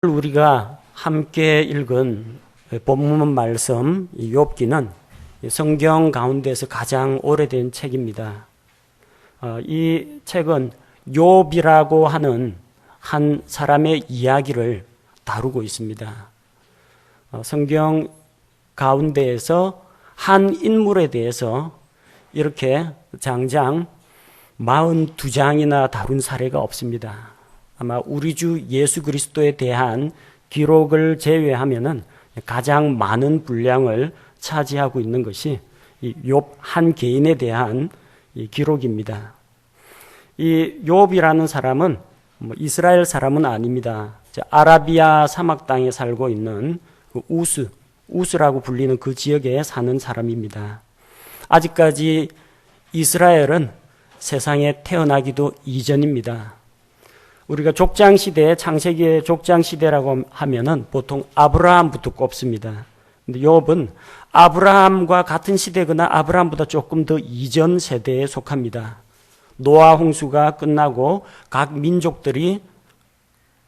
우리가 함께 읽은 본문 말씀 욥기는 성경 가운데서 가장 오래된 책입니다. 이 책은 욥이라고 하는 한 사람의 이야기를 다루고 있습니다. 성경 가운데에서 한 인물에 대해서 이렇게 장장 42장이나 다룬 사례가 없습니다. 아마 우리 주 예수 그리스도에 대한 기록을 제외하면은 가장 많은 분량을 차지하고 있는 것이 이 욥 한 개인에 대한 이 기록입니다. 이 욥이라는 사람은 이스라엘 사람은 아닙니다. 아라비아 사막 땅에 살고 있는 그 우스라고 불리는 그 지역에 사는 사람입니다. 아직까지 이스라엘은 세상에 태어나기도 이전입니다. 우리가 족장시대, 창세기의 족장시대라고 하면은 보통 아브라함부터 꼽습니다. 근데 욥은 아브라함과 같은 시대거나 아브라함보다 조금 더 이전 세대에 속합니다. 노아 홍수가 끝나고 각 민족들이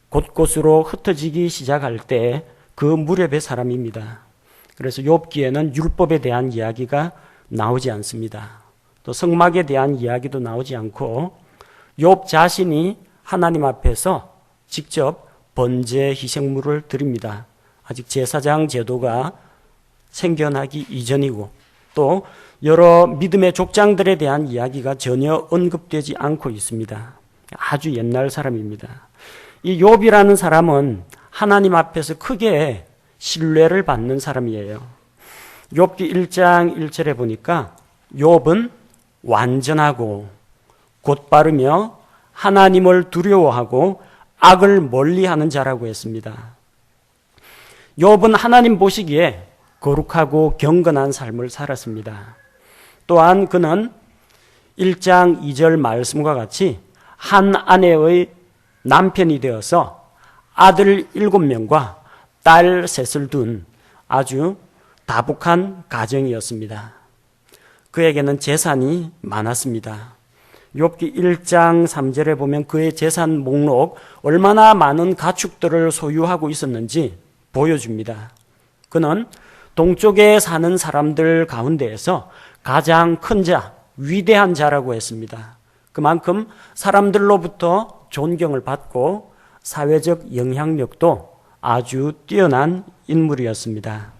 곳곳으로 흩어지기 시작할 때 그 무렵의 사람입니다. 그래서 욥기에는 율법에 대한 이야기가 나오지 않습니다. 또 성막에 대한 이야기도 나오지 않고 욥 자신이 하나님 앞에서 직접 번제 희생물을 드립니다. 아직 제사장 제도가 생겨나기 이전이고 또 여러 믿음의 족장들에 대한 이야기가 전혀 언급되지 않고 있습니다. 아주 옛날 사람입니다. 이 욥이라는 사람은 하나님 앞에서 크게 신뢰를 받는 사람이에요. 욥기 1장 1절에 보니까 욥은 완전하고 곧바르며 하나님을 두려워하고 악을 멀리하는 자라고 했습니다. 욥은 하나님 보시기에 거룩하고 경건한 삶을 살았습니다. 또한 그는 1장 2절 말씀과 같이 한 아내의 남편이 되어서 아들 7명과 딸 셋을 둔 아주 다복한 가정이었습니다. 그에게는 재산이 많았습니다. 욥기 1장 3절에 보면 그의 재산 목록 얼마나 많은 가축들을 소유하고 있었는지 보여줍니다. 그는 동쪽에 사는 사람들 가운데에서 가장 큰 자, 위대한 자라고 했습니다. 그만큼 사람들로부터 존경을 받고 사회적 영향력도 아주 뛰어난 인물이었습니다.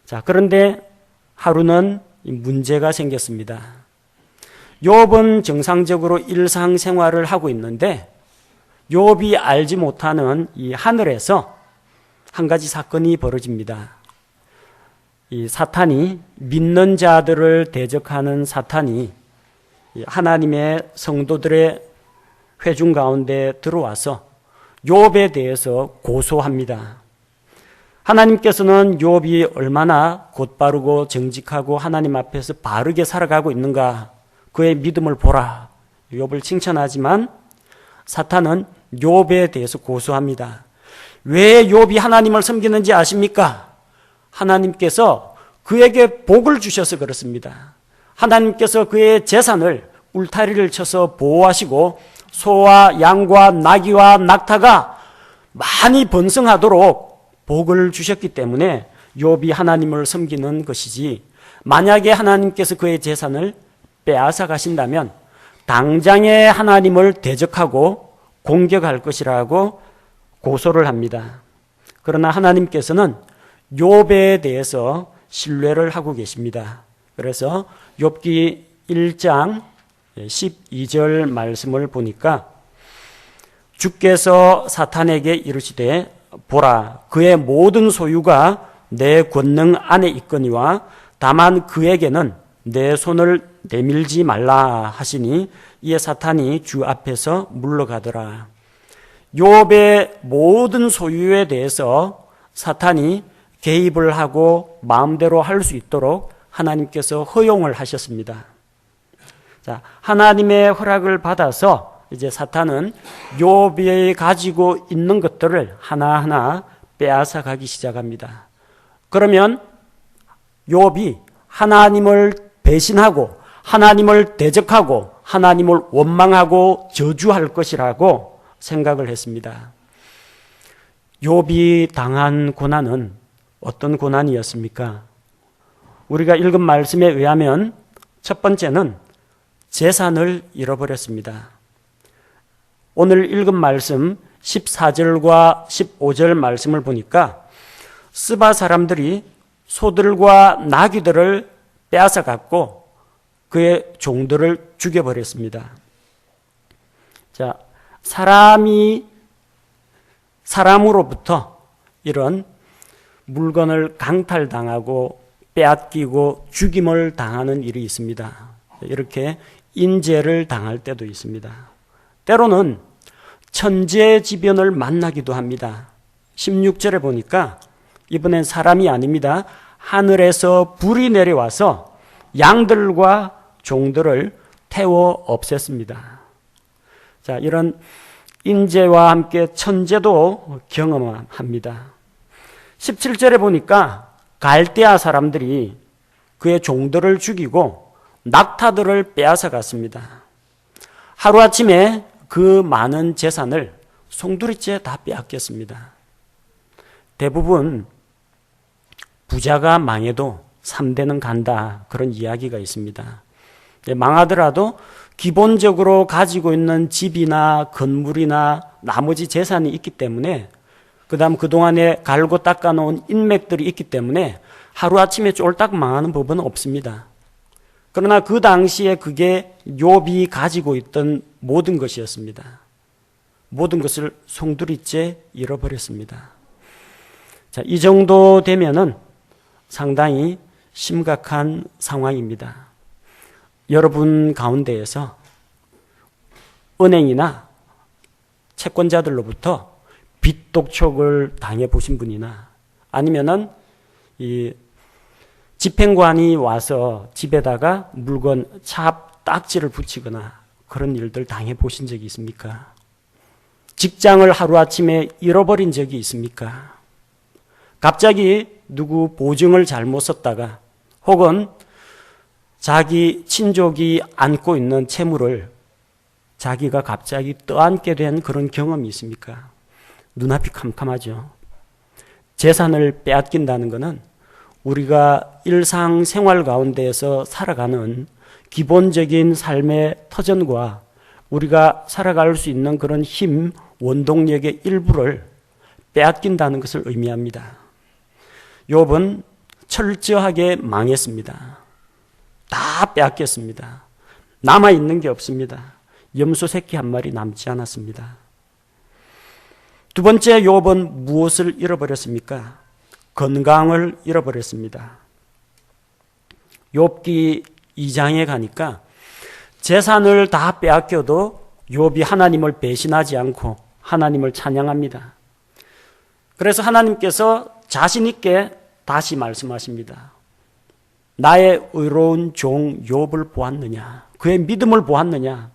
자, 그런데 하루는 문제가 생겼습니다. 욥은 정상적으로 일상생활을 하고 있는데 욥이 알지 못하는 이 하늘에서 한 가지 사건이 벌어집니다. 이 사탄이 믿는 자들을 대적하는 사탄이 하나님의 성도들의 회중 가운데 들어와서 욥에 대해서 고소합니다. 하나님께서는 욥이 얼마나 곧바르고 정직하고 하나님 앞에서 바르게 살아가고 있는가 그의 믿음을 보라. 욥을 칭찬하지만 사탄은 욥에 대해서 고소합니다. 왜 욥이 하나님을 섬기는지 아십니까? 하나님께서 그에게 복을 주셔서 그렇습니다. 하나님께서 그의 재산을 울타리를 쳐서 보호하시고 소와 양과 나귀와 낙타가 많이 번성하도록 복을 주셨기 때문에 욥이 하나님을 섬기는 것이지 만약에 하나님께서 그의 재산을 빼앗아 가신다면 당장에 하나님을 대적하고 공격할 것이라고 고소를 합니다. 그러나 하나님께서는 욥에 대해서 신뢰를 하고 계십니다. 그래서 욥기 1장 12절 말씀을 보니까 주께서 사탄에게 이르시되 보라 그의 모든 소유가 내 권능 안에 있거니와 다만 그에게는 내 손을 내밀지 말라 하시니 이에 사탄이 주 앞에서 물러가더라. 욥의 모든 소유에 대해서 사탄이 개입을 하고 마음대로 할 수 있도록 하나님께서 허용을 하셨습니다. 자, 하나님의 허락을 받아서 이제 사탄은 욥이 가지고 있는 것들을 하나하나 빼앗아 가기 시작합니다. 그러면 욥이 하나님을 배신하고 하나님을 대적하고 하나님을 원망하고 저주할 것이라고 생각을 했습니다. 욥이 당한 고난은 어떤 고난이었습니까? 우리가 읽은 말씀에 의하면 첫 번째는 재산을 잃어버렸습니다. 오늘 읽은 말씀 14절과 15절 말씀을 보니까 스바 사람들이 소들과 나귀들을 빼앗아 갔고 그의 종들을 죽여버렸습니다. 자, 사람으로부터 이런 물건을 강탈당하고 빼앗기고 죽임을 당하는 일이 있습니다. 이렇게 인재를 당할 때도 있습니다. 때로는 천재지변을 만나기도 합니다. 16절에 보니까 이번엔 사람이 아닙니다. 하늘에서 불이 내려와서 양들과 종들을 태워 없앴습니다. 자, 이런 인재와 함께 천재도 경험합니다. 17절에 보니까 갈대아 사람들이 그의 종들을 죽이고 낙타들을 빼앗아 갔습니다. 하루아침에 그 많은 재산을 송두리째 다 빼앗겼습니다. 대부분 부자가 망해도 3대는 간다, 그런 이야기가 있습니다. 망하더라도 기본적으로 가지고 있는 집이나 건물이나 나머지 재산이 있기 때문에, 그 다음 그동안에 갈고 닦아놓은 인맥들이 있기 때문에 하루아침에 쫄딱 망하는 법은 없습니다. 그러나 그 당시에 그게 욥이 가지고 있던 모든 것이었습니다. 모든 것을 송두리째 잃어버렸습니다. 자, 이 정도 되면은 상당히 심각한 상황입니다. 여러분 가운데에서 은행이나 채권자들로부터 빚 독촉을 당해 보신 분이나 아니면은 이 집행관이 와서 집에다가 물건 딱지를 붙이거나 그런 일들 당해 보신 적이 있습니까? 직장을 하루아침에 잃어버린 적이 있습니까? 갑자기 누구 보증을 잘못 썼다가 혹은 자기 친족이 안고 있는 채무를 자기가 갑자기 떠안게 된 그런 경험이 있습니까? 눈앞이 캄캄하죠. 재산을 빼앗긴다는 것은 우리가 일상생활 가운데에서 살아가는 기본적인 삶의 터전과 우리가 살아갈 수 있는 그런 힘, 원동력의 일부를 빼앗긴다는 것을 의미합니다. 욥은 철저하게 망했습니다. 다 빼앗겼습니다. 남아있는 게 없습니다. 염소 새끼 한 마리 남지 않았습니다. 두 번째, 욥은 무엇을 잃어버렸습니까? 건강을 잃어버렸습니다. 욥기 2장에 가니까 재산을 다 빼앗겨도 욥이 하나님을 배신하지 않고 하나님을 찬양합니다. 그래서 하나님께서 자신 있게 다시 말씀하십니다. 나의 의로운 종 욥을 보았느냐? 그의 믿음을 보았느냐?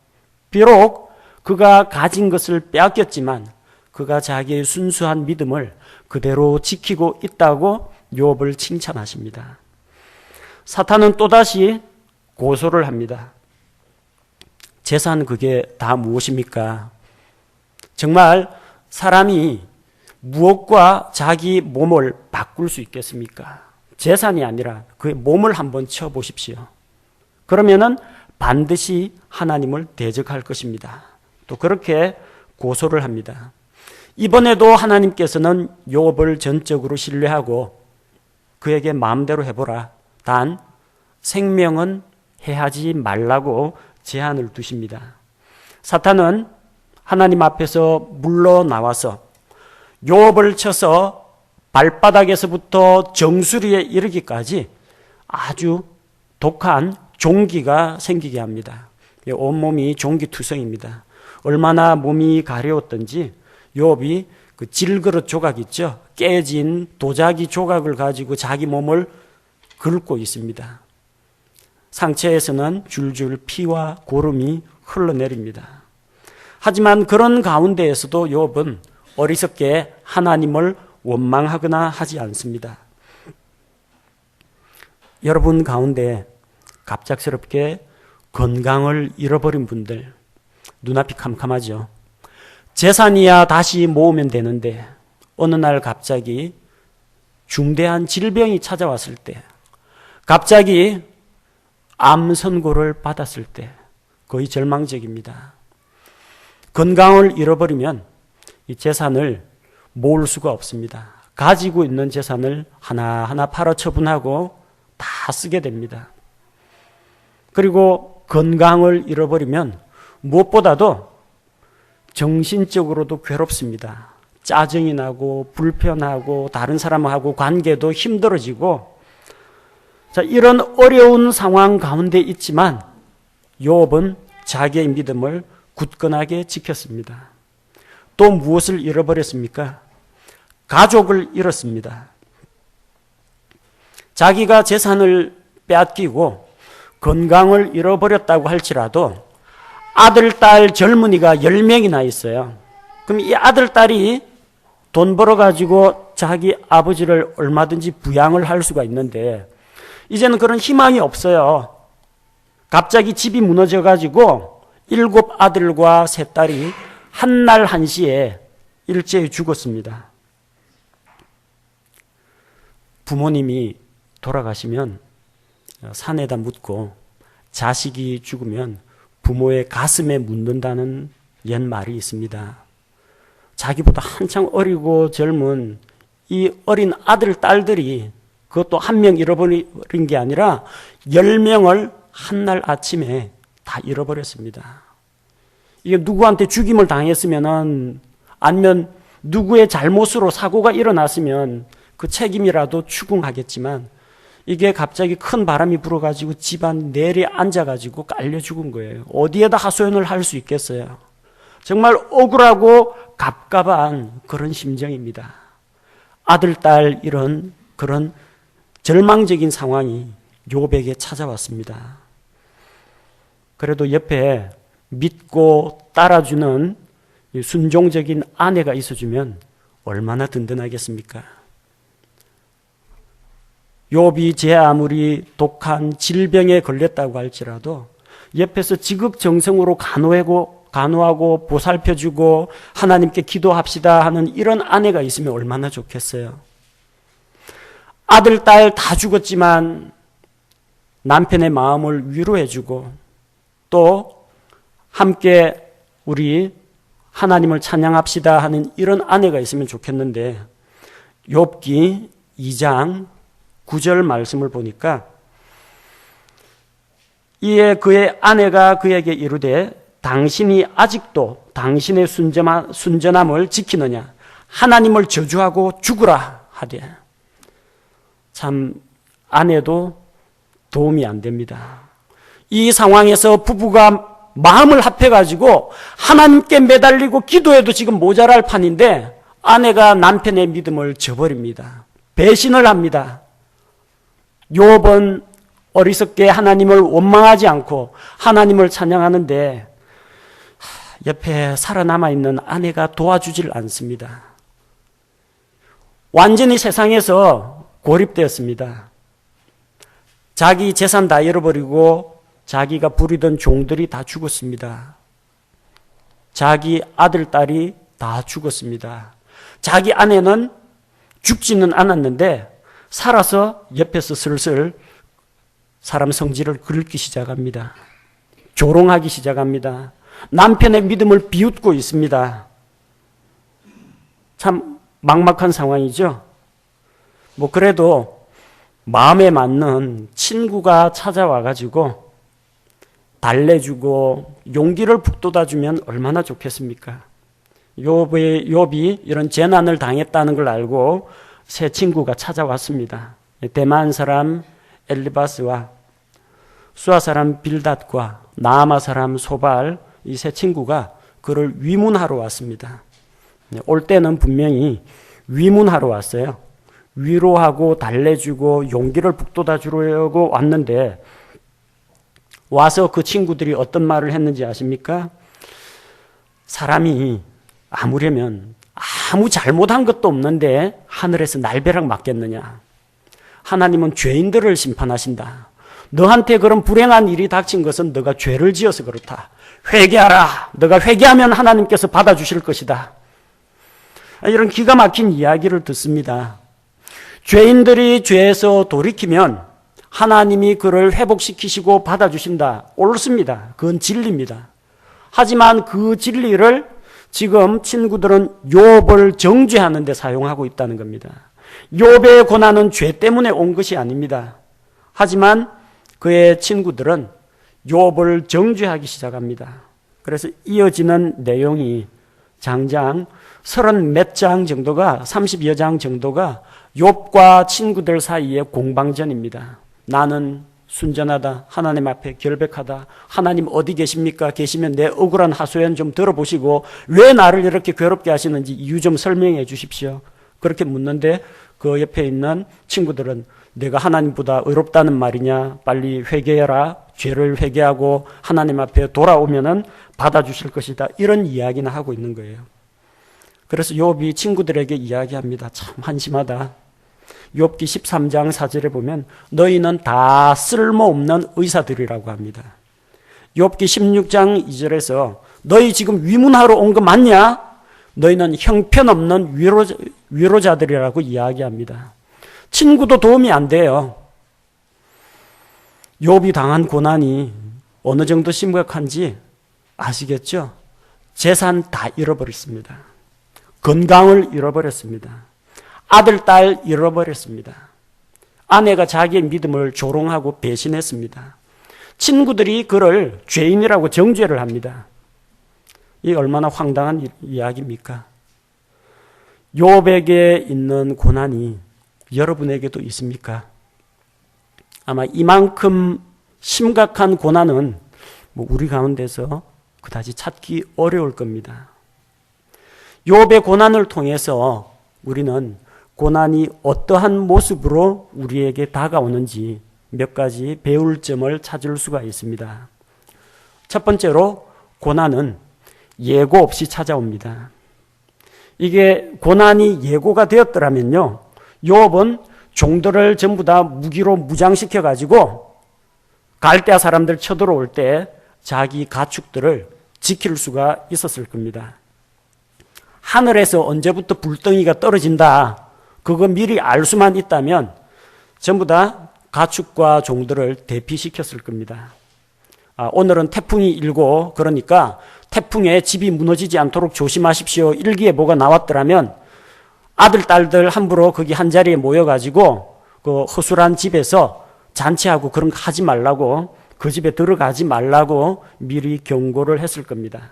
비록 그가 가진 것을 빼앗겼지만 그가 자기의 순수한 믿음을 그대로 지키고 있다고 욥을 칭찬하십니다. 사탄은 또다시 고소를 합니다. 재산 그게 다 무엇입니까? 정말 사람이 무엇과 자기 몸을 바꿀 수 있겠습니까? 재산이 아니라 그의 몸을 한번 쳐보십시오. 그러면은 반드시 하나님을 대적할 것입니다. 또 그렇게 고소를 합니다. 이번에도 하나님께서는 욥을 전적으로 신뢰하고 그에게 마음대로 해보라. 단 생명은 해하지 말라고 제한을 두십니다. 사탄은 하나님 앞에서 물러나와서 욥을 쳐서 발바닥에서부터 정수리에 이르기까지 아주 독한 종기가 생기게 합니다. 온몸이 종기투성입니다. 얼마나 몸이 가려웠던지 욥이 그 질그릇 조각 있죠? 깨진 도자기 조각을 가지고 자기 몸을 긁고 있습니다. 상체에서는 줄줄 피와 고름이 흘러내립니다. 하지만 그런 가운데에서도 욥은 어리석게 하나님을 원망하거나 하지 않습니다. 여러분 가운데 갑작스럽게 건강을 잃어버린 분들, 눈앞이 캄캄하죠. 재산이야 다시 모으면 되는데 어느 날 갑자기 중대한 질병이 찾아왔을 때, 갑자기 암 선고를 받았을 때 거의 절망적입니다. 건강을 잃어버리면 이 재산을 모을 수가 없습니다. 가지고 있는 재산을 하나하나 팔아 처분하고 다 쓰게 됩니다. 그리고 건강을 잃어버리면 무엇보다도 정신적으로도 괴롭습니다. 짜증이 나고 불편하고 다른 사람하고 관계도 힘들어지고, 자, 이런 어려운 상황 가운데 있지만 욥은 자기의 믿음을 굳건하게 지켰습니다. 또 무엇을 잃어버렸습니까? 가족을 잃었습니다. 자기가 재산을 빼앗기고 건강을 잃어버렸다고 할지라도 아들, 딸, 젊은이가 10명이나 있어요. 그럼 이 아들, 딸이 돈 벌어가지고 자기 아버지를 얼마든지 부양을 할 수가 있는데 이제는 그런 희망이 없어요. 갑자기 집이 무너져가지고 7 아들과 3 딸이 한날 한시에 일제히 죽었습니다. 부모님이 돌아가시면 산에다 묻고 자식이 죽으면 부모의 가슴에 묻는다는 옛말이 있습니다. 자기보다 한창 어리고 젊은 이 어린 아들, 딸들이 그것도 1명 잃어버린 게 아니라 10명을 한날 아침에 다 잃어버렸습니다. 이게 누구한테 죽임을 당했으면은, 아니면 누구의 잘못으로 사고가 일어났으면 그 책임이라도 추궁하겠지만, 이게 갑자기 큰 바람이 불어가지고 집안 내리에 앉아가지고 깔려 죽은 거예요. 어디에다 하소연을 할 수 있겠어요? 정말 억울하고 갑갑한 그런 심정입니다. 아들, 딸 이런 그런 절망적인 상황이 욥에게 찾아왔습니다. 그래도 옆에 믿고 따라주는 순종적인 아내가 있어주면 얼마나 든든하겠습니까? 욥이 제 아무리 독한 질병에 걸렸다고 할지라도 옆에서 지극정성으로 간호하고 보살펴주고 하나님께 기도합시다 하는 이런 아내가 있으면 얼마나 좋겠어요. 아들, 딸 다 죽었지만 남편의 마음을 위로해주고 또 함께 우리 하나님을 찬양합시다 하는 이런 아내가 있으면 좋겠는데, 욥기 2장 9절 말씀을 보니까 이에 그의 아내가 그에게 이르되 당신이 아직도 당신의 순전함을 지키느냐, 하나님을 저주하고 죽으라 하되. 참 아내도 도움이 안 됩니다. 이 상황에서 부부가 마음을 합해가지고 하나님께 매달리고 기도해도 지금 모자랄 판인데 아내가 남편의 믿음을 저버립니다. 배신을 합니다. 욥은 어리석게 하나님을 원망하지 않고 하나님을 찬양하는데 옆에 살아남아 있는 아내가 도와주질 않습니다. 완전히 세상에서 고립되었습니다. 자기 재산 다 잃어버리고 자기가 부리던 종들이 다 죽었습니다. 자기 아들, 딸이 다 죽었습니다. 자기 아내는 죽지는 않았는데 살아서 옆에서 슬슬 사람 성질을 긁기 시작합니다. 조롱하기 시작합니다. 남편의 믿음을 비웃고 있습니다. 참 막막한 상황이죠. 뭐 그래도 마음에 맞는 친구가 찾아와가지고 달래주고 용기를 북돋아주면 얼마나 좋겠습니까? 욥이 이런 재난을 당했다는 걸 알고 새 친구가 찾아왔습니다. 대만 사람 엘리바스와 수아 사람 빌닷과 나아마 사람 소발, 이 세 친구가 그를 위문하러 왔습니다. 올 때는 분명히 위문하러 왔어요. 위로하고 달래주고 용기를 북돋아주려고 왔는데 와서 그 친구들이 어떤 말을 했는지 아십니까? 사람이 아무려면 아무 잘못한 것도 없는데 하늘에서 날벼락 맞겠느냐. 하나님은 죄인들을 심판하신다. 너한테 그런 불행한 일이 닥친 것은 너가 죄를 지어서 그렇다. 회개하라. 너가 회개하면 하나님께서 받아주실 것이다. 이런 기가 막힌 이야기를 듣습니다. 죄인들이 죄에서 돌이키면 하나님이 그를 회복시키시고 받아주신다. 옳습니다. 그건 진리입니다. 하지만 그 진리를 지금 친구들은 욥을 정죄하는 데 사용하고 있다는 겁니다. 욥의 고난은 죄 때문에 온 것이 아닙니다. 하지만 그의 친구들은 욥을 정죄하기 시작합니다. 그래서 이어지는 내용이 장장 30몇 장 정도가 30여 장 정도가 욥과 친구들 사이의 공방전입니다. 나는 순전하다. 하나님 앞에 결백하다. 하나님 어디 계십니까? 계시면 내 억울한 하소연 좀 들어보시고 왜 나를 이렇게 괴롭게 하시는지 이유 좀 설명해 주십시오. 그렇게 묻는데 그 옆에 있는 친구들은 내가 하나님보다 의롭다는 말이냐? 빨리 회개해라. 죄를 회개하고 하나님 앞에 돌아오면은 받아주실 것이다. 이런 이야기나 하고 있는 거예요. 그래서 욥이 친구들에게 이야기합니다. 참 한심하다. 욥기 13장 4절에 보면 너희는 다 쓸모없는 의사들이라고 합니다. 욥기 16장 2절에서 너희 지금 위문하러 온 거 맞냐? 너희는 형편없는 위로자들이라고 이야기합니다. 친구도 도움이 안 돼요. 욥이 당한 고난이 어느 정도 심각한지 아시겠죠? 재산 다 잃어버렸습니다. 건강을 잃어버렸습니다. 아들, 딸 잃어버렸습니다. 아내가 자기의 믿음을 조롱하고 배신했습니다. 친구들이 그를 죄인이라고 정죄를 합니다. 이 얼마나 황당한 이야기입니까? 욥에게 있는 고난이 여러분에게도 있습니까? 아마 이만큼 심각한 고난은 우리 가운데서 그다지 찾기 어려울 겁니다. 욥의 고난을 통해서 우리는 고난이 어떠한 모습으로 우리에게 다가오는지 몇 가지 배울 점을 찾을 수가 있습니다. 첫 번째로 고난은 예고 없이 찾아옵니다. 이게 고난이 예고가 되었더라면요, 욥은 종들을 전부 다 무기로 무장시켜가지고 갈대아 사람들 쳐들어올 때 자기 가축들을 지킬 수가 있었을 겁니다. 하늘에서 언제부터 불덩이가 떨어진다, 그거 미리 알 수만 있다면 전부 다 가축과 종들을 대피시켰을 겁니다. 오늘은 태풍이 일고 그러니까 태풍에 집이 무너지지 않도록 조심하십시오. 일기예보가 나왔더라면 아들, 딸들 함부로 거기 한자리에 모여가지고 그 허술한 집에서 잔치하고 그런 거 하지 말라고, 그 집에 들어가지 말라고 미리 경고를 했을 겁니다.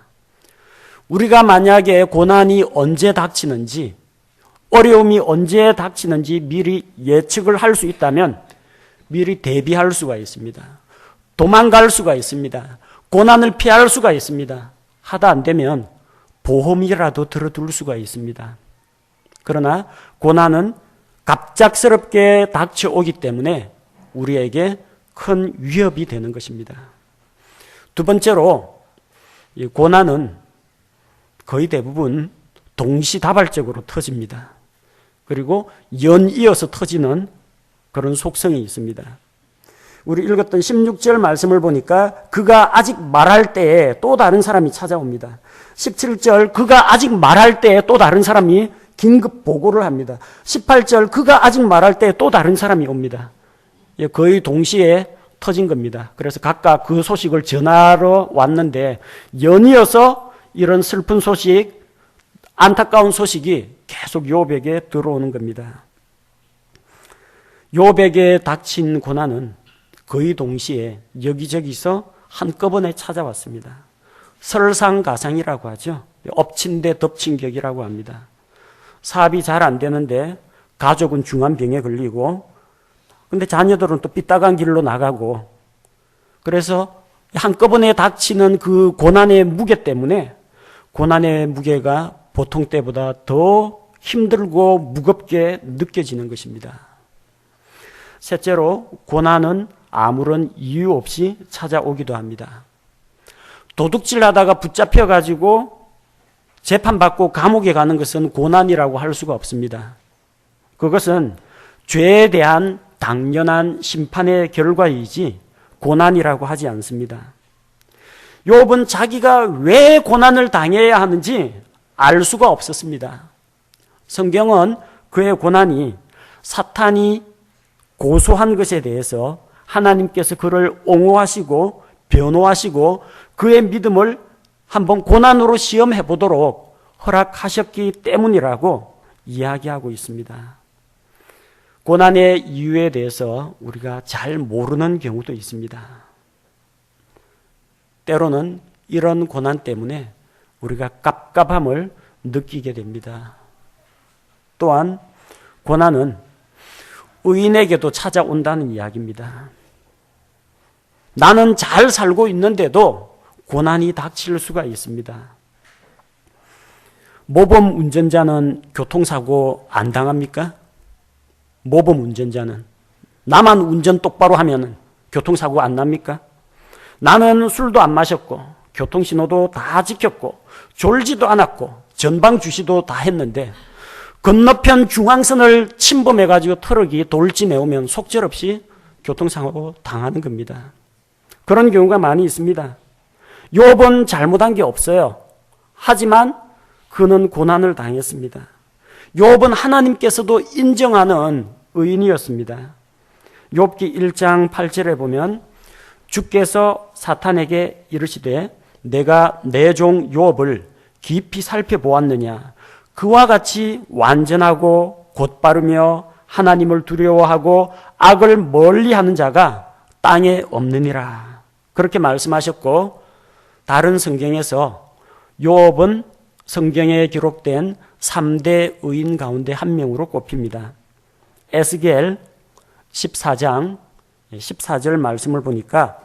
우리가 만약에 고난이 언제 닥치는지, 어려움이 언제 닥치는지 미리 예측을 할 수 있다면 미리 대비할 수가 있습니다. 도망갈 수가 있습니다. 고난을 피할 수가 있습니다. 하다 안 되면 보험이라도 들어둘 수가 있습니다. 그러나 고난은 갑작스럽게 닥쳐오기 때문에 우리에게 큰 위협이 되는 것입니다. 두 번째로, 이 고난은 거의 대부분 동시다발적으로 터집니다. 그리고 연이어서 터지는 그런 속성이 있습니다. 우리 읽었던 16절 말씀을 보니까 그가 아직 말할 때에 또 다른 사람이 찾아옵니다. 17절 그가 아직 말할 때에 또 다른 사람이 긴급 보고를 합니다. 18절 그가 아직 말할 때에 또 다른 사람이 옵니다. 거의 동시에 터진 겁니다. 그래서 각각 그 소식을 전하러 왔는데 연이어서 이런 슬픈 소식, 안타까운 소식이 계속 욥에게 들어오는 겁니다. 욥에게 닥친 고난은 거의 동시에 여기저기서 한꺼번에 찾아왔습니다. 설상가상이라고 하죠. 엎친 데 덮친 격이라고 합니다. 사업이 잘 안 되는데 가족은 중환병에 걸리고, 근데 자녀들은 또 삐딱한 길로 나가고, 그래서 한꺼번에 닥치는 그 고난의 무게 때문에 고난의 무게가 보통 때보다 더 힘들고 무겁게 느껴지는 것입니다. 셋째로, 고난은 아무런 이유 없이 찾아오기도 합니다. 도둑질 하다가 붙잡혀가지고 재판받고 감옥에 가는 것은 고난이라고 할 수가 없습니다. 그것은 죄에 대한 당연한 심판의 결과이지 고난이라고 하지 않습니다. 욥은 자기가 왜 고난을 당해야 하는지 알 수가 없었습니다. 성경은 그의 고난이 사탄이 고소한 것에 대해서 하나님께서 그를 옹호하시고 변호하시고 그의 믿음을 한번 고난으로 시험해 보도록 허락하셨기 때문이라고 이야기하고 있습니다. 고난의 이유에 대해서 우리가 잘 모르는 경우도 있습니다. 때로는 이런 고난 때문에 우리가 깝깝함을 느끼게 됩니다. 또한 고난은 의인에게도 찾아온다는 이야기입니다. 나는 잘 살고 있는데도 고난이 닥칠 수가 있습니다. 모범 운전자는 교통사고 안 당합니까? 모범 운전자는 나만 운전 똑바로 하면 교통사고 안 납니까? 나는 술도 안 마셨고 교통신호도 다 지켰고 졸지도 않았고 전방 주시도 다 했는데 건너편 중앙선을 침범해가지고 트럭이 돌진해오면 속절없이 교통사고 당하는 겁니다. 그런 경우가 많이 있습니다. 욥은 잘못한 게 없어요. 하지만 그는 고난을 당했습니다. 욥은 하나님께서도 인정하는 의인이었습니다. 욥기 1장 8절에 보면 주께서 사탄에게 이르시되 내가 내 종 욥을 깊이 살펴보았느냐 그와 같이 완전하고 곧바르며 하나님을 두려워하고 악을 멀리하는 자가 땅에 없느니라 그렇게 말씀하셨고 다른 성경에서 욥은 성경에 기록된 3대 의인 가운데 한 명으로 꼽힙니다. 에스겔 14장 14절 말씀을 보니까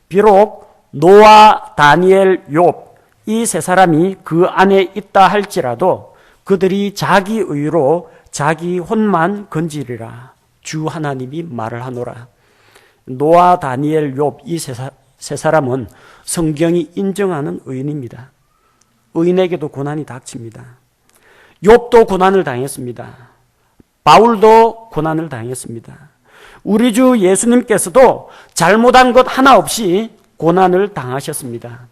비록 노아, 다니엘, 욥 이 세 사람이 그 안에 있다 할지라도 그들이 자기 의로 자기 혼만 건지리라 주 하나님이 말을 하노라. 노아, 다니엘, 욥 이 세 사람은 성경이 인정하는 의인입니다. 의인에게도 고난이 닥칩니다. 욥도 고난을 당했습니다. 바울도 고난을 당했습니다. 우리 주 예수님께서도 잘못한 것 하나 없이 고난을 당하셨습니다.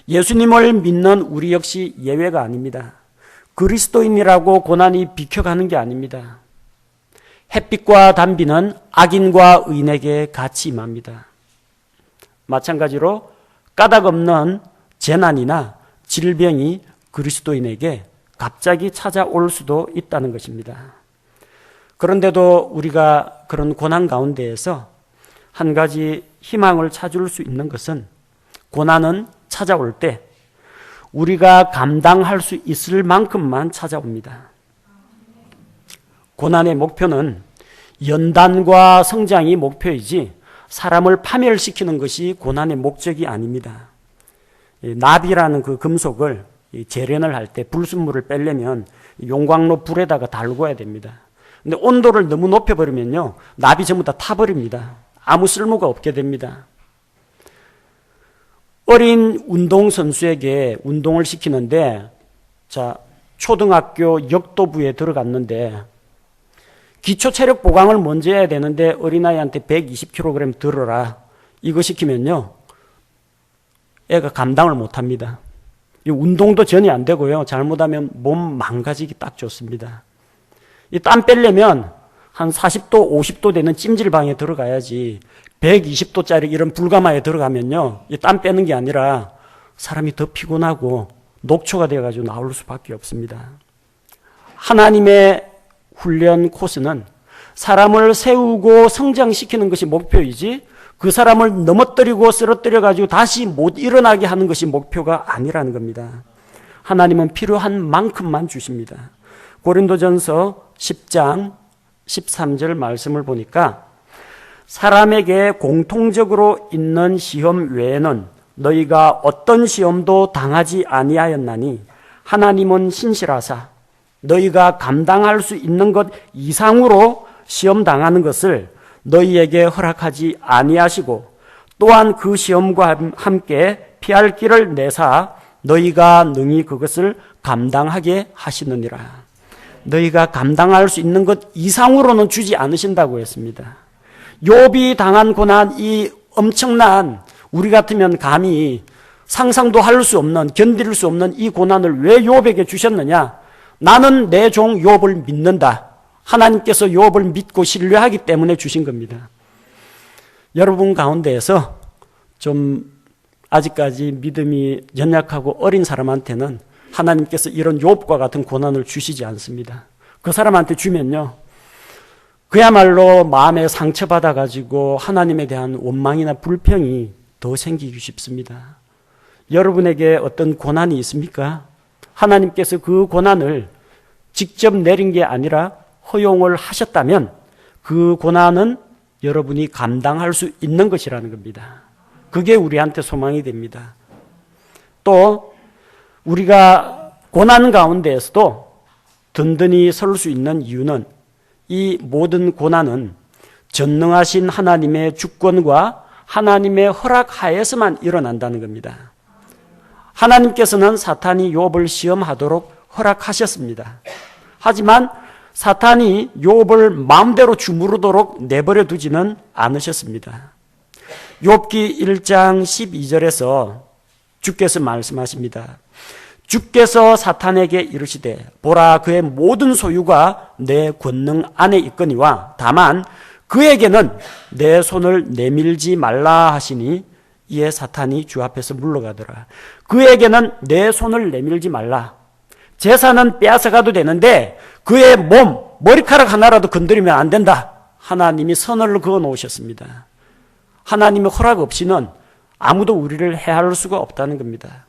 예수님을 믿는 우리 역시 예외가 아닙니다. 그리스도인이라고 고난이 비켜가는 게 아닙니다. 햇빛과 단비는 악인과 의인에게 같이 임합니다. 마찬가지로 까닭 없는 재난이나 질병이 그리스도인에게 갑자기 찾아올 수도 있다는 것입니다. 그런데도 우리가 그런 고난 가운데에서 한 가지 희망을 찾을 수 있는 것은 고난은 찾아올 때 우리가 감당할 수 있을 만큼만 찾아옵니다. 고난의 목표는 연단과 성장이 목표이지 사람을 파멸시키는 것이 고난의 목적이 아닙니다. 납이라는 그 금속을 재련을 할 때 불순물을 빼려면 용광로 불에다가 달궈야 됩니다. 근데 온도를 너무 높여버리면요, 납이 전부 다 타버립니다. 아무 쓸모가 없게 됩니다. 어린 운동선수에게 운동을 시키는데, 초등학교 역도부에 들어갔는데, 기초체력 보강을 먼저 해야 되는데, 어린아이한테 120kg 들어라. 이거 시키면요, 애가 감당을 못 합니다. 운동도 전혀 안 되고요. 잘못하면 몸 망가지기 딱 좋습니다. 이 땀 빼려면 한 40도, 50도 되는 찜질방에 들어가야지 120도짜리 이런 불가마에 들어가면요. 이 땀 빼는 게 아니라 사람이 더 피곤하고 녹초가 되어가지고 나올 수밖에 없습니다. 하나님의 훈련 코스는 사람을 세우고 성장시키는 것이 목표이지 그 사람을 넘어뜨리고 쓰러뜨려가지고 다시 못 일어나게 하는 것이 목표가 아니라는 겁니다. 하나님은 필요한 만큼만 주십니다. 고린도전서 10장 13절 말씀을 보니까 사람에게 공통적으로 있는 시험 외에는 너희가 어떤 시험도 당하지 아니하였나니 하나님은 신실하사 너희가 감당할 수 있는 것 이상으로 시험 당하는 것을 너희에게 허락하지 아니하시고 또한 그 시험과 함께 피할 길을 내사 너희가 능히 그것을 감당하게 하시느니라. 너희가 감당할 수 있는 것 이상으로는 주지 않으신다고 했습니다. 욥이 당한 고난, 이 엄청난, 우리 같으면 감히 상상도 할 수 없는, 견딜 수 없는 이 고난을 왜 욥에게 주셨느냐? 나는 내 종 욥을 믿는다. 하나님께서 욥을 믿고 신뢰하기 때문에 주신 겁니다. 여러분 가운데에서 좀 아직까지 믿음이 연약하고 어린 사람한테는 하나님께서 이런 욥과 같은 고난을 주시지 않습니다. 그 사람한테 주면요, 그야말로 마음에 상처받아가지고 하나님에 대한 원망이나 불평이 더 생기기 쉽습니다. 여러분에게 어떤 고난이 있습니까? 하나님께서 그 고난을 직접 내린 게 아니라 허용을 하셨다면 그 고난은 여러분이 감당할 수 있는 것이라는 겁니다. 그게 우리한테 소망이 됩니다. 또 우리가 고난 가운데에서도 든든히 설 수 있는 이유는 이 모든 고난은 전능하신 하나님의 주권과 하나님의 허락 하에서만 일어난다는 겁니다. 하나님께서는 사탄이 욥을 시험하도록 허락하셨습니다. 하지만 사탄이 욥을 마음대로 주무르도록 내버려 두지는 않으셨습니다. 욥기 1장 12절에서 주께서 말씀하십니다. 주께서 사탄에게 이르시되 보라 그의 모든 소유가 내 권능 안에 있거니와 다만 그에게는 내 손을 내밀지 말라 하시니 이에 사탄이 주 앞에서 물러가더라. 그에게는 내 손을 내밀지 말라. 재산은 빼앗아가도 되는데 그의 몸, 머리카락 하나라도 건드리면 안 된다. 하나님이 선을 그어 놓으셨습니다. 하나님의 허락 없이는 아무도 우리를 해할 수가 없다는 겁니다.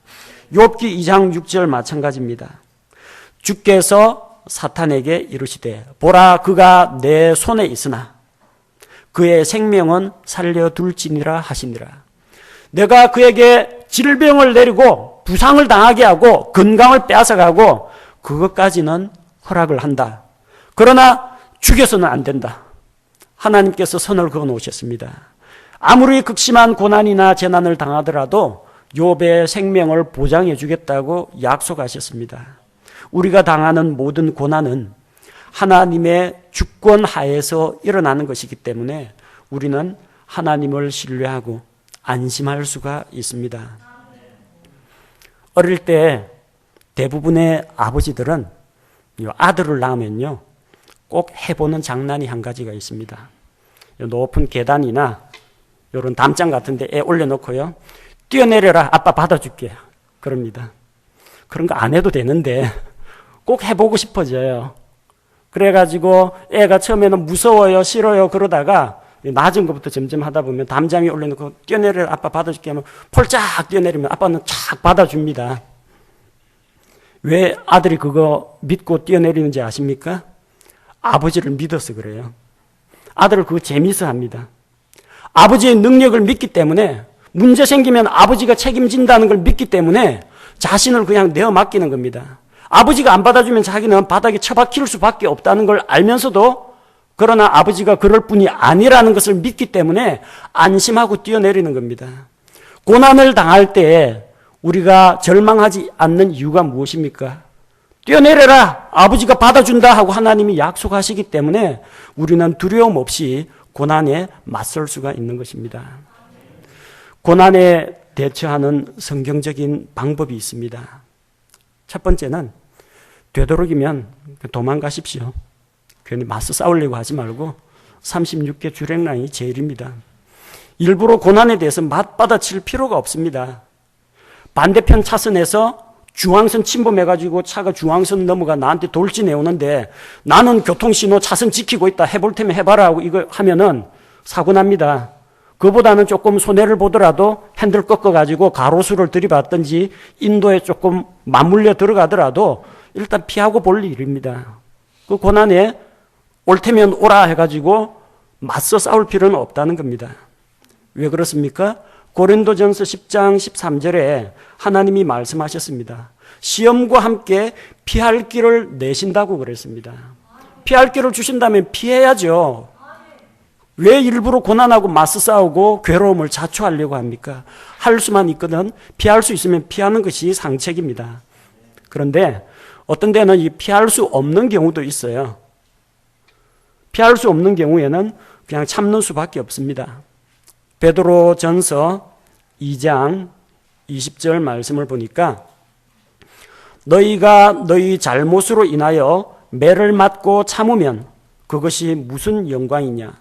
욥기 2장 6절 마찬가지입니다. 주께서 사탄에게 이르시되 보라 그가 내 손에 있으나 그의 생명은 살려둘지니라 하시니라. 내가 그에게 질병을 내리고 부상을 당하게 하고 건강을 빼앗아가고 그것까지는 허락을 한다. 그러나 죽여서는 안 된다. 하나님께서 선을 그어 놓으셨습니다. 아무리 극심한 고난이나 재난을 당하더라도 욥의 생명을 보장해 주겠다고 약속하셨습니다. 우리가 당하는 모든 고난은 하나님의 주권 하에서 일어나는 것이기 때문에 우리는 하나님을 신뢰하고 안심할 수가 있습니다. 어릴 때 대부분의 아버지들은 아들을 낳으면요 꼭 해보는 장난이 한 가지가 있습니다. 높은 계단이나 이런 담장 같은 데 애 올려놓고요. 뛰어내려라 아빠 받아줄게 그럽니다. 그런 거 안 해도 되는데 꼭 해보고 싶어져요. 그래가지고 애가 처음에는 무서워요 싫어요 그러다가 낮은 것부터 점점 하다 보면 담장에 올려놓고 뛰어내려라 아빠 받아줄게 하면 폴짝 뛰어내리면 아빠는 착 받아줍니다. 왜 아들이 그거 믿고 뛰어내리는지 아십니까? 아버지를 믿어서 그래요. 아들을 그거 재미있어 합니다. 아버지의 능력을 믿기 때문에 문제 생기면 아버지가 책임진다는 걸 믿기 때문에 자신을 그냥 내어 맡기는 겁니다. 아버지가 안 받아주면 자기는 바닥에 처박힐 수밖에 없다는 걸 알면서도 그러나 아버지가 그럴 뿐이 아니라는 것을 믿기 때문에 안심하고 뛰어내리는 겁니다. 고난을 당할 때 우리가 절망하지 않는 이유가 무엇입니까? 뛰어내려라 아버지가 받아준다 하고 하나님이 약속하시기 때문에 우리는 두려움 없이 고난에 맞설 수가 있는 것입니다. 고난에 대처하는 성경적인 방법이 있습니다. 첫 번째는 되도록이면 도망가십시오. 괜히 맞서 싸우려고 하지 말고 36개 주랭랑이 제일입니다. 일부러 고난에 대해서 맞받아칠 필요가 없습니다. 반대편 차선에서 중앙선 침범해가지고 차가 중앙선 넘어가 나한테 돌진해 오는데 나는 교통신호 차선 지키고 있다 해볼 테면 해봐라 하고 이거 하면은 사고 납니다. 그보다는 조금 손해를 보더라도 핸들 꺾어가지고 가로수를 들이받든지 인도에 조금 맞물려 들어가더라도 일단 피하고 볼 일입니다. 그 고난에 올 테면 오라 해가지고 맞서 싸울 필요는 없다는 겁니다. 왜 그렇습니까? 고린도전서 10장 13절에 하나님이 말씀하셨습니다. 시험과 함께 피할 길을 내신다고 그랬습니다. 피할 길을 주신다면 피해야죠. 왜 일부러 고난하고 맞서 싸우고 괴로움을 자초하려고 합니까? 할 수만 있거든 피할 수 있으면 피하는 것이 상책입니다. 그런데 어떤 데는 이 피할 수 없는 경우도 있어요. 피할 수 없는 경우에는 그냥 참는 수밖에 없습니다. 베드로전서 2장 20절 말씀을 보니까 너희가 너희 잘못으로 인하여 매를 맞고 참으면 그것이 무슨 영광이냐.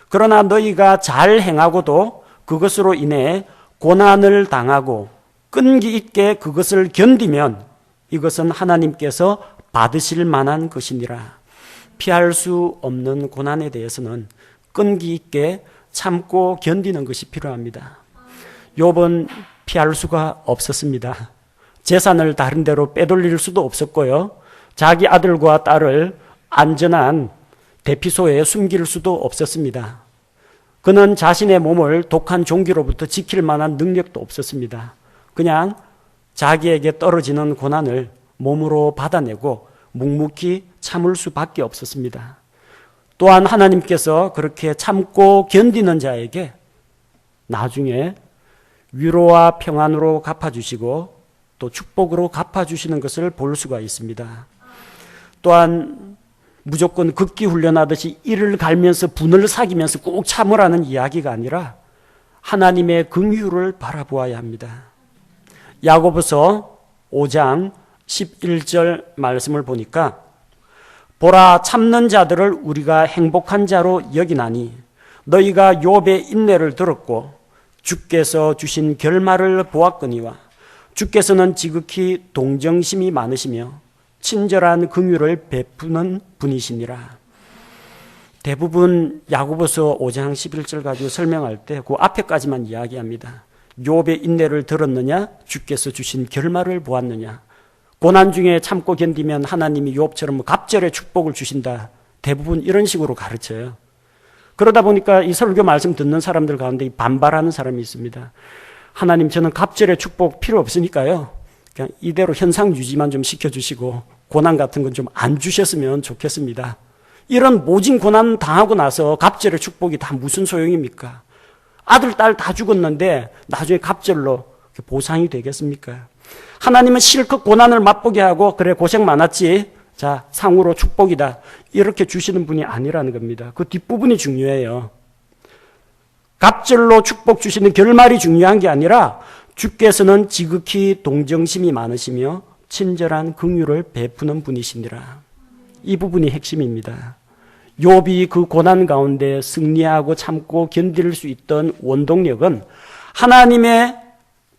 그러나 너희가 잘 행하고도 그것으로 인해 고난을 당하고 끈기 있게 그것을 견디면 이것은 하나님께서 받으실 만한 것이니라. 피할 수 없는 고난에 대해서는 끈기 있게 참고 견디는 것이 필요합니다. 욥은 피할 수가 없었습니다. 재산을 다른 데로 빼돌릴 수도 없었고요. 자기 아들과 딸을 안전한 대피소에 숨길 수도 없었습니다. 그는 자신의 몸을 독한 종기로부터 지킬 만한 능력도 없었습니다. 그냥 자기에게 떨어지는 고난을 몸으로 받아내고 묵묵히 참을 수밖에 없었습니다. 또한 하나님께서 그렇게 참고 견디는 자에게 나중에 위로와 평안으로 갚아주시고 또 축복으로 갚아주시는 것을 볼 수가 있습니다. 또한 무조건 극기 훈련하듯이 이를 갈면서 분을 사기면서 꼭 참으라는 이야기가 아니라 하나님의 긍휼을 바라보아야 합니다. 야고보서 5장 11절 말씀을 보니까 보라, 참는 자들을 우리가 행복한 자로 여기나니 너희가 욥의 인내를 들었고 주께서 주신 결말을 보았거니와 주께서는 지극히 동정심이 많으시며 친절한 긍휼을 베푸는 분이시니라. 대부분 야고보서 5장 11절 가지고 설명할 때 그 앞에까지만 이야기합니다. 욥의 인내를 들었느냐, 주께서 주신 결말을 보았느냐. 고난 중에 참고 견디면 하나님이 욥처럼 갑절의 축복을 주신다. 대부분 이런 식으로 가르쳐요. 그러다 보니까 이 설교 말씀 듣는 사람들 가운데 반발하는 사람이 있습니다. 하나님, 저는 갑절의 축복 필요 없으니까요. 그냥 이대로 현상 유지만 좀 시켜주시고 고난 같은 건 좀 안 주셨으면 좋겠습니다. 이런 모진 고난 당하고 나서 갑절의 축복이 다 무슨 소용입니까? 아들, 딸 다 죽었는데 나중에 갑절로 보상이 되겠습니까? 하나님은 실컷 고난을 맛보게 하고 그래 고생 많았지, 자 상으로 축복이다, 이렇게 주시는 분이 아니라는 겁니다. 그 뒷부분이 중요해요. 갑절로 축복 주시는 결말이 중요한 게 아니라 주께서는 지극히 동정심이 많으시며 친절한 긍휼을 베푸는 분이시니라. 이 부분이 핵심입니다. 욥이 그 고난 가운데 승리하고 참고 견딜 수 있던 원동력은 하나님의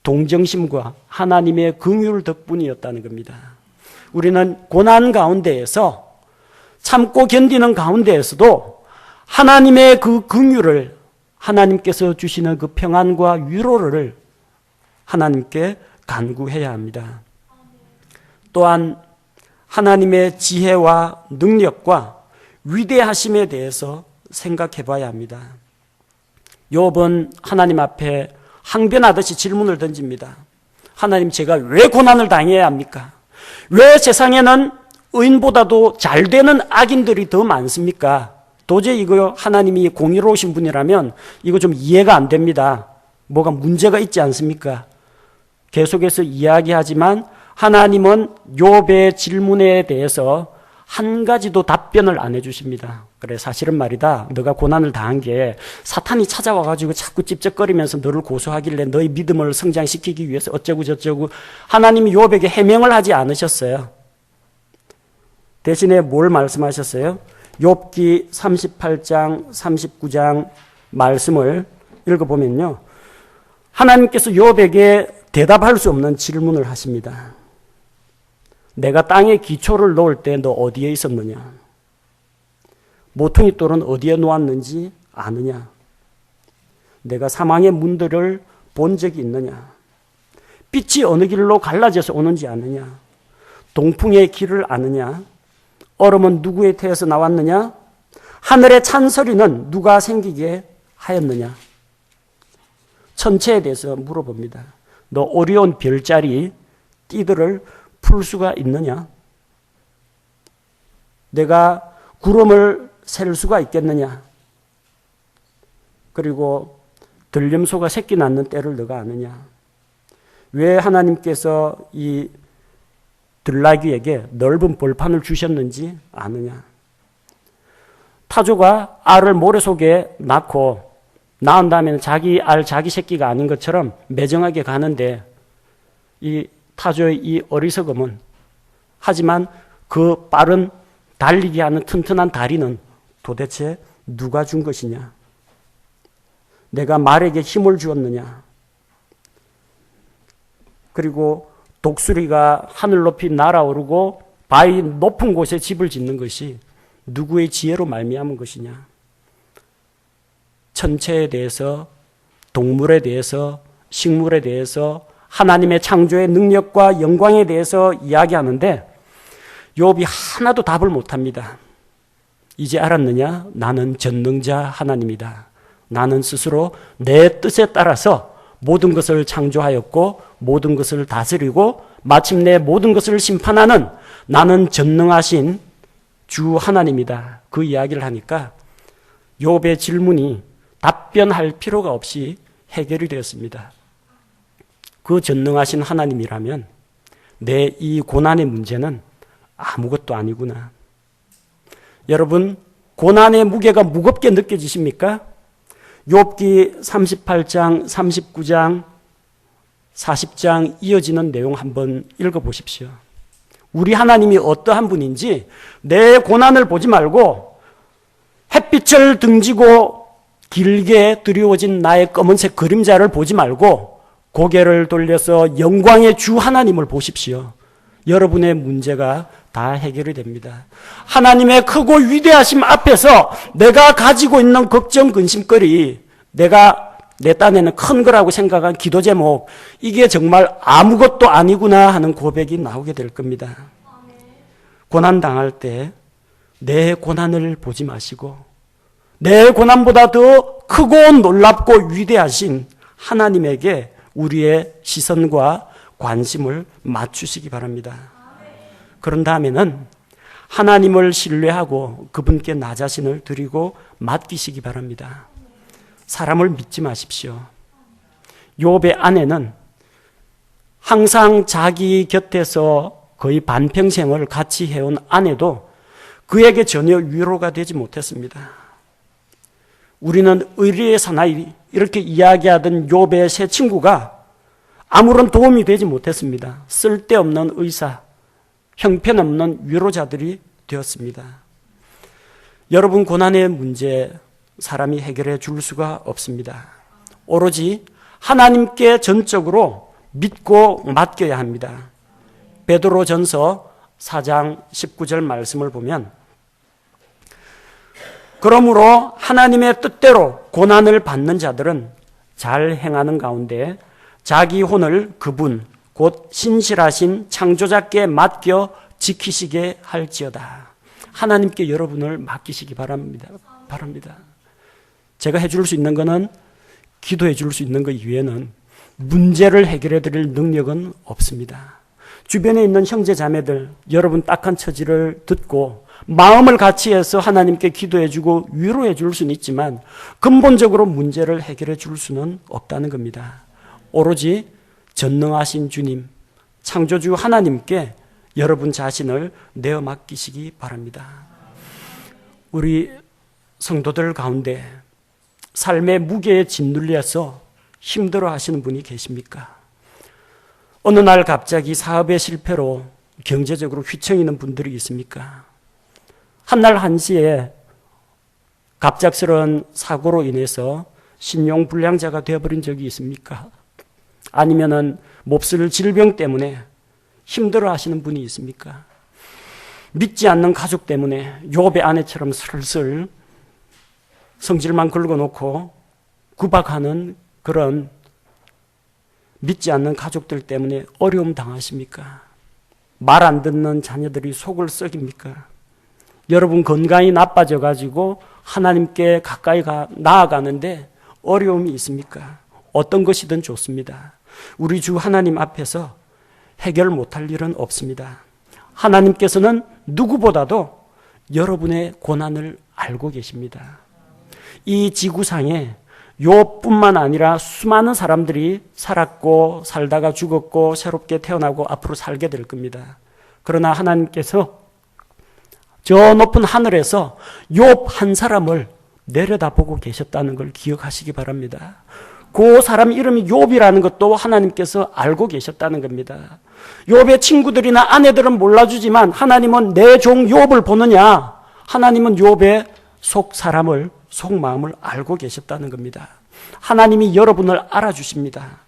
동정심과 하나님의 긍휼 덕분이었다는 겁니다. 우리는 고난 가운데에서 참고 견디는 가운데에서도 하나님의 그 긍휼을, 하나님께서 주시는 그 평안과 위로를 하나님께 간구해야 합니다. 또한 하나님의 지혜와 능력과 위대하심에 대해서 생각해 봐야 합니다. 욥은 하나님 앞에 항변하듯이 질문을 던집니다. 하나님, 제가 왜 고난을 당해야 합니까? 왜 세상에는 의인보다도 잘 되는 악인들이 더 많습니까? 도저히 이거 하나님이 공의로우신 분이라면 이거 좀 이해가 안 됩니다. 뭐가 문제가 있지 않습니까? 계속해서 이야기하지만 하나님은 욥의 질문에 대해서 한 가지도 답변을 안 해주십니다. 그래, 사실은 말이다, 너가 고난을 당한 게 사탄이 찾아와가지고 자꾸 찝쩍거리면서 너를 고소하길래 너희 믿음을 성장시키기 위해서 어쩌고 저쩌고, 하나님이 욥에게 해명을 하지 않으셨어요. 대신에 뭘 말씀하셨어요? 욥기 38장 39장 말씀을 읽어보면요, 하나님께서 욥에게 대답할 수 없는 질문을 하십니다. 내가 땅에 기초를 놓을 때 너 어디에 있었느냐? 모퉁이 돌은 어디에 놓았는지 아느냐? 내가 사망의 문들을 본 적이 있느냐? 빛이 어느 길로 갈라져서 오는지 아느냐? 동풍의 길을 아느냐? 얼음은 누구의 태에서 나왔느냐? 하늘의 찬소리는 누가 생기게 하였느냐? 천체에 대해서 물어봅니다. 너 오리온 별자리 띠들을 풀 수가 있느냐? 내가 구름을 셀 수가 있겠느냐? 그리고 들림소가 새끼 낳는 때를 너가 아느냐? 왜 하나님께서 이 들나귀에게 넓은 벌판을 주셨는지 아느냐? 타조가 알을 모래 속에 낳고 낳은 다음에는 자기 알, 자기 새끼가 아닌 것처럼 매정하게 가는데 이 타조의 이 어리석음은 하지만 그 빠른 달리기 하는 튼튼한 다리는 도대체 누가 준 것이냐? 내가 말에게 힘을 주었느냐? 그리고 독수리가 하늘 높이 날아오르고 바위 높은 곳에 집을 짓는 것이 누구의 지혜로 말미암은 것이냐? 천체에 대해서, 동물에 대해서, 식물에 대해서, 하나님의 창조의 능력과 영광에 대해서 이야기하는데 욥이 하나도 답을 못합니다. 이제 알았느냐? 나는 전능자 하나님이다. 나는 스스로 내 뜻에 따라서 모든 것을 창조하였고 모든 것을 다스리고 마침내 모든 것을 심판하는 나는 전능하신 주 하나님이다. 그 이야기를 하니까 욥의 질문이 답변할 필요가 없이 해결이 되었습니다. 그 전능하신 하나님이라면 내 이 고난의 문제는 아무것도 아니구나. 여러분, 고난의 무게가 무겁게 느껴지십니까? 욥기 38장, 39장, 40장 이어지는 내용 한번 읽어보십시오. 우리 하나님이 어떠한 분인지 내 고난을 보지 말고 햇빛을 등지고 길게 드리워진 나의 검은색 그림자를 보지 말고 고개를 돌려서 영광의 주 하나님을 보십시오. 여러분의 문제가 다 해결이 됩니다. 하나님의 크고 위대하심 앞에서 내가 가지고 있는 걱정, 근심거리, 내가 내 딴에는 큰 거라고 생각한 기도 제목, 이게 정말 아무것도 아니구나 하는 고백이 나오게 될 겁니다. 고난당할 때 내 고난을 보지 마시고 내 고난보다 더 크고 놀랍고 위대하신 하나님에게 우리의 시선과 관심을 맞추시기 바랍니다. 그런 다음에는 하나님을 신뢰하고 그분께 나 자신을 드리고 맡기시기 바랍니다. 사람을 믿지 마십시오. 욥의 아내는 항상 자기 곁에서 거의 반평생을 같이 해온 아내도 그에게 전혀 위로가 되지 못했습니다. 우리는 의리의 사나이 이렇게 이야기하던 욥의 세 친구가 아무런 도움이 되지 못했습니다. 쓸데없는 의사, 형편없는 위로자들이 되었습니다. 여러분, 고난의 문제 사람이 해결해 줄 수가 없습니다. 오로지 하나님께 전적으로 믿고 맡겨야 합니다. 베드로전서 4장 19절 말씀을 보면 그러므로 하나님의 뜻대로 고난을 받는 자들은 잘 행하는 가운데 자기 혼을 그분 곧 신실하신 창조자께 맡겨 지키시게 할지어다. 하나님께 여러분을 맡기시기 바랍니다. 제가 해줄 수 있는 것은 기도해 줄 수 있는 것 이외에는 문제를 해결해 드릴 능력은 없습니다. 주변에 있는 형제 자매들, 여러분 딱한 처지를 듣고 마음을 같이 해서 하나님께 기도해 주고 위로해 줄 수는 있지만 근본적으로 문제를 해결해 줄 수는 없다는 겁니다. 오로지 전능하신 주님, 창조주 하나님께 여러분 자신을 내어 맡기시기 바랍니다. 우리 성도들 가운데 삶의 무게에 짓눌려서 힘들어 하시는 분이 계십니까? 어느 날 갑자기 사업의 실패로 경제적으로 휘청이는 분들이 있습니까? 한날 한시에 갑작스러운 사고로 인해서 신용불량자가 되어버린 적이 있습니까? 아니면은 몹쓸 질병 때문에 힘들어 하시는 분이 있습니까? 믿지 않는 가족 때문에 욥의 아내처럼 슬슬 성질만 긁어놓고 구박하는 그런 믿지 않는 가족들 때문에 어려움 당하십니까? 말 안 듣는 자녀들이 속을 썩입니까? 여러분 건강이 나빠져가지고 하나님께 가까이 나아가는데 어려움이 있습니까? 어떤 것이든 좋습니다. 우리 주 하나님 앞에서 해결 못할 일은 없습니다. 하나님께서는 누구보다도 여러분의 고난을 알고 계십니다. 이 지구상에 욥뿐만 아니라 수많은 사람들이 살았고 살다가 죽었고 새롭게 태어나고 앞으로 살게 될 겁니다. 그러나 하나님께서 저 높은 하늘에서 욥 한 사람을 내려다보고 계셨다는 걸 기억하시기 바랍니다. 그 사람 이름이 욥이라는 것도 하나님께서 알고 계셨다는 겁니다. 욥의 친구들이나 아내들은 몰라주지만 하나님은 내 종 욥을 보느냐? 하나님은 욥의 속 사람을, 속 마음을 알고 계셨다는 겁니다. 하나님이 여러분을 알아주십니다.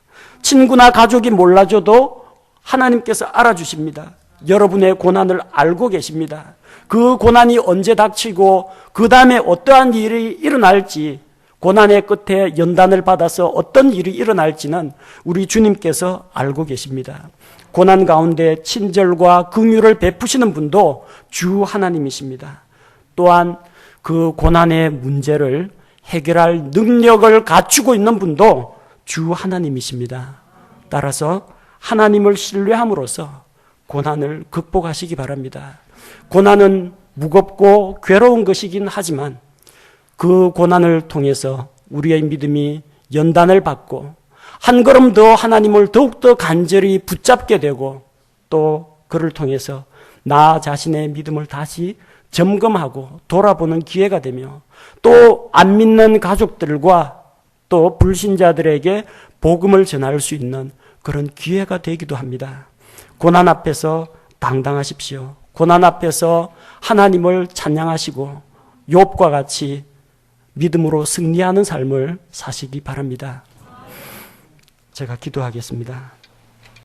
친구나 가족이 몰라줘도 하나님께서 알아주십니다. 여러분의 고난을 알고 계십니다. 그 고난이 언제 닥치고 그 다음에 어떠한 일이 일어날지, 고난의 끝에 연단을 받아서 어떤 일이 일어날지는 우리 주님께서 알고 계십니다. 고난 가운데 친절과 긍휼을 베푸시는 분도 주 하나님이십니다. 또한 그 고난의 문제를 해결할 능력을 갖추고 있는 분도 주 하나님이십니다. 따라서 하나님을 신뢰함으로써 고난을 극복하시기 바랍니다. 고난은 무겁고 괴로운 것이긴 하지만 그 고난을 통해서 우리의 믿음이 연단을 받고 한 걸음 더 하나님을 더욱더 간절히 붙잡게 되고 또 그를 통해서 나 자신의 믿음을 다시 점검하고 돌아보는 기회가 되며 또 안 믿는 가족들과 또 불신자들에게 복음을 전할 수 있는 그런 기회가 되기도 합니다. 고난 앞에서 당당하십시오. 고난 앞에서 하나님을 찬양하시고 욥과 같이 믿음으로 승리하는 삶을 사시기 바랍니다. 제가 기도하겠습니다.